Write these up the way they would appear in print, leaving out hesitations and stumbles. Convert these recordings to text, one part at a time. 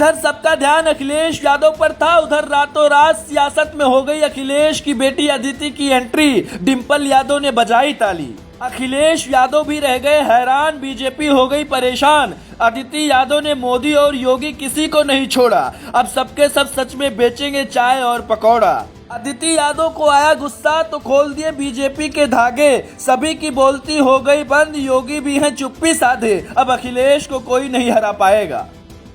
इधर सबका ध्यान अखिलेश यादव पर था, उधर रातों रात सियासत में हो गई अखिलेश की बेटी अदिति की एंट्री। डिंपल यादव ने बजाई ताली। अखिलेश यादव भी रह गए हैरान, बीजेपी हो गई परेशान। अदिति यादव ने मोदी और योगी किसी को नहीं छोड़ा, अब सबके सब सच में बेचेंगे चाय और पकौड़ा। अदिति यादव को आया गुस्सा तो खोल दिए बीजेपी के धागे, सभी की बोलती हो गई बंद, योगी भी हैं चुप्पी साधे, अब अखिलेश को कोई नहीं हरा पाएगा।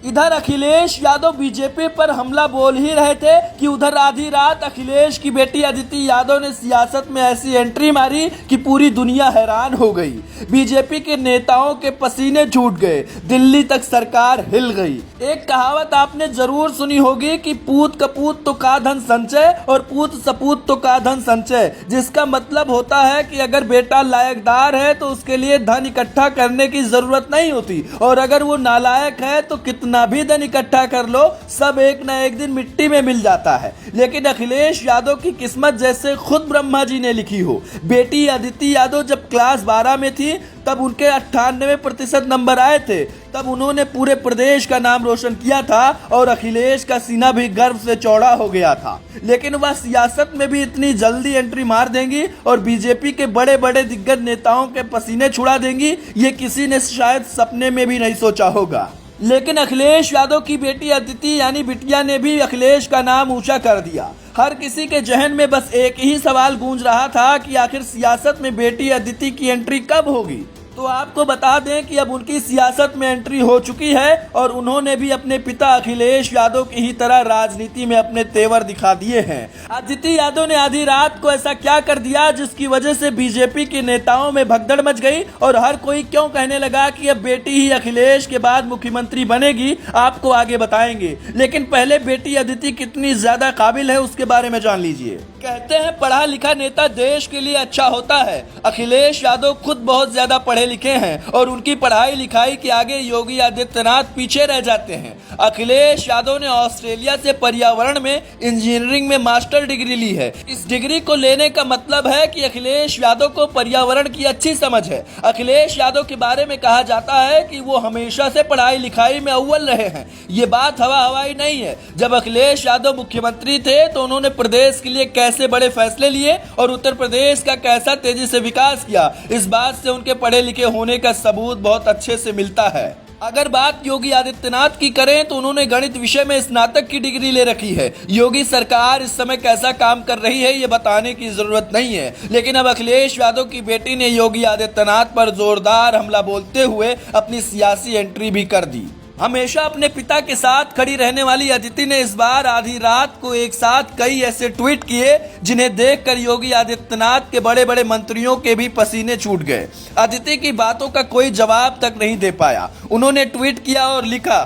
इधर अखिलेश यादव बीजेपी पर हमला बोल ही रहे थे कि उधर आधी रात अखिलेश की बेटी अदिति यादव ने सियासत में ऐसी एंट्री मारी कि पूरी दुनिया हैरान हो गई। बीजेपी के नेताओं के पसीने छूट गए, दिल्ली तक सरकार हिल गई। एक कहावत आपने जरूर सुनी होगी कि पूत कपूत तो का धन संचय और पूत सपूत तो का धन संचय, जिसका मतलब होता है कि अगर बेटा लायकदार है तो उसके लिए धन इकट्ठा करने की जरूरत नहीं होती, और अगर वो नालायक है तो कितना भी धन इकट्ठा कर लो, सब एक न एक दिन मिट्टी में मिल जाता है। लेकिन अखिलेश यादव की किस्मत जैसे खुद ब्रह्मा जी ने लिखी हो। बेटी अदिति यादव जब क्लास 12 में थी तब उनके 98% नंबर आए थे, तब उन्होंने पूरे प्रदेश का नाम रोशन किया था और अखिलेश का सीना भी गर्व से चौड़ा हो गया था। लेकिन वह सियासत में भी इतनी जल्दी एंट्री मार देंगी और बीजेपी के बड़े बड़े दिग्गज नेताओं के पसीने छुड़ा देंगी, ये किसी ने शायद सपने में भी नहीं सोचा होगा। लेकिन अखिलेश यादव की बेटी अदिति यानी बिटिया ने भी अखिलेश का नाम ऊंचा कर दिया। हर किसी के जहन में बस एक ही सवाल गूंज रहा था कि आखिर सियासत में बेटी अदिति की एंट्री कब होगी। तो आपको बता दें कि अब उनकी सियासत में एंट्री हो चुकी है और उन्होंने भी अपने पिता अखिलेश यादव की ही तरह राजनीति में अपने तेवर दिखा दिए हैं। अदिति यादव ने आधी रात को ऐसा क्या कर दिया जिसकी वजह से बीजेपी के नेताओं में भगदड़ मच गई और हर कोई क्यों कहने लगा कि अब बेटी ही अखिलेश के बाद मुख्यमंत्री बनेगी, आपको आगे बताएंगे। लेकिन पहले बेटी अदिति कितनी ज्यादा काबिल है उसके बारे में जान लीजिए। कहते हैं पढ़ा लिखा नेता देश के लिए अच्छा होता है। अखिलेश यादव खुद बहुत ज्यादा पढ़े लिखे हैं और उनकी पढ़ाई लिखाई के आगे योगी आदित्यनाथ पीछे रह जाते हैं। अखिलेश यादव ने ऑस्ट्रेलिया से पर्यावरण में इंजीनियरिंग में मास्टर डिग्री ली है। इस डिग्री को लेने का मतलब है कि अखिलेश यादव को पर्यावरण की अच्छी समझ है। अखिलेश यादव के बारे में कहा जाता है कि वो हमेशा से पढ़ाई लिखाई में अव्वल रहे हैं। ये बात हवा हवाई नहीं है। जब अखिलेश यादव मुख्यमंत्री थे तो उन्होंने प्रदेश के लिए कैसे बड़े फैसले लिए और उत्तर प्रदेश का कैसा तेजी से विकास किया, इस बात से उनके पढ़े लिखे होने का सबूत बहुत अच्छे से मिलता है। अगर बात योगी आदित्यनाथ की करें तो उन्होंने गणित विषय में स्नातक की डिग्री ले रखी है। योगी सरकार इस समय कैसा काम कर रही है ये बताने की जरूरत नहीं है। लेकिन अब अखिलेश यादव की बेटी ने योगी आदित्यनाथ पर जोरदार हमला बोलते हुए अपनी सियासी एंट्री भी कर दी। हमेशा अपने पिता के साथ खड़ी रहने वाली अदिति ने इस बार आधी रात को एक साथ कई ऐसे ट्वीट किए जिन्हें देखकर योगी आदित्यनाथ के बड़े बड़े मंत्रियों के भी पसीने छूट गए। अदिति की बातों का कोई जवाब तक नहीं दे पाया। उन्होंने ट्वीट किया और लिखा,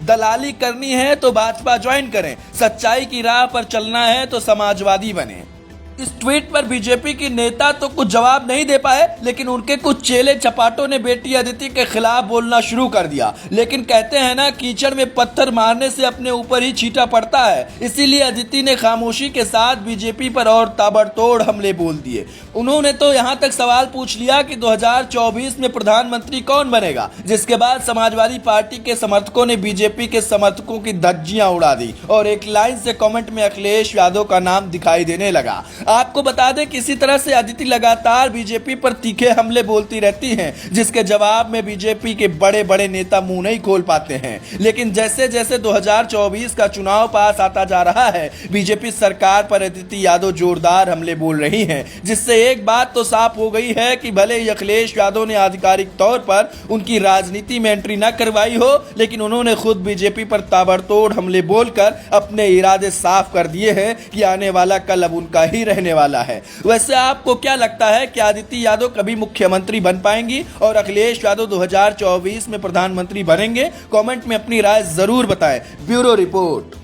दलाली करनी है तो भाजपा ज्वाइन करें, सच्चाई की राह पर चलना है तो समाजवादी बने। इस ट्वीट पर बीजेपी के नेता तो कुछ जवाब नहीं दे पाए, लेकिन उनके कुछ चेले चपाटों ने बेटी अदिति के खिलाफ बोलना शुरू कर दिया। लेकिन कहते हैं ना, कीचड़ में पत्थर मारने से अपने ऊपर ही छींटा पड़ता है। इसीलिए अदिति ने खामोशी के साथ बीजेपी पर और ताबड़तोड़ हमले बोल दिए। उन्होंने तो यहाँ तक सवाल पूछ लिया कि 2024 में प्रधानमंत्री कौन बनेगा, जिसके बाद समाजवादी पार्टी के समर्थकों ने बीजेपी के समर्थकों की धज्जियां उड़ा दी और एक लाइन से कमेंट में अखिलेश यादव का नाम दिखाई देने लगा। आपको बता दें किसी तरह से अदिति लगातार बीजेपी पर तीखे हमले बोलती रहती हैं, जिसके जवाब में बीजेपी के बड़े बड़े नेता मुंह नहीं खोल पाते हैं। लेकिन जैसे जैसे 2024 का चुनाव पास आता जा रहा है, बीजेपी सरकार पर अदिति यादव जोरदार हमले बोल रही हैं, जिससे एक बात तो साफ हो गई है कि भले ही अखिलेश यादव ने आधिकारिक तौर पर उनकी राजनीति में एंट्री न करवाई हो, लेकिन उन्होंने खुद बीजेपी पर ताबड़तोड़ हमले बोलकर अपने इरादे साफ कर दिए हैं कि आने वाला कल अब उनका ही रहने वाला है। वैसे आपको क्या लगता है कि अदिति यादव कभी मुख्यमंत्री बन पाएंगी और अखिलेश यादव 2024 में प्रधानमंत्री बनेंगे? कमेंट में अपनी राय जरूर बताएं। Bureau report.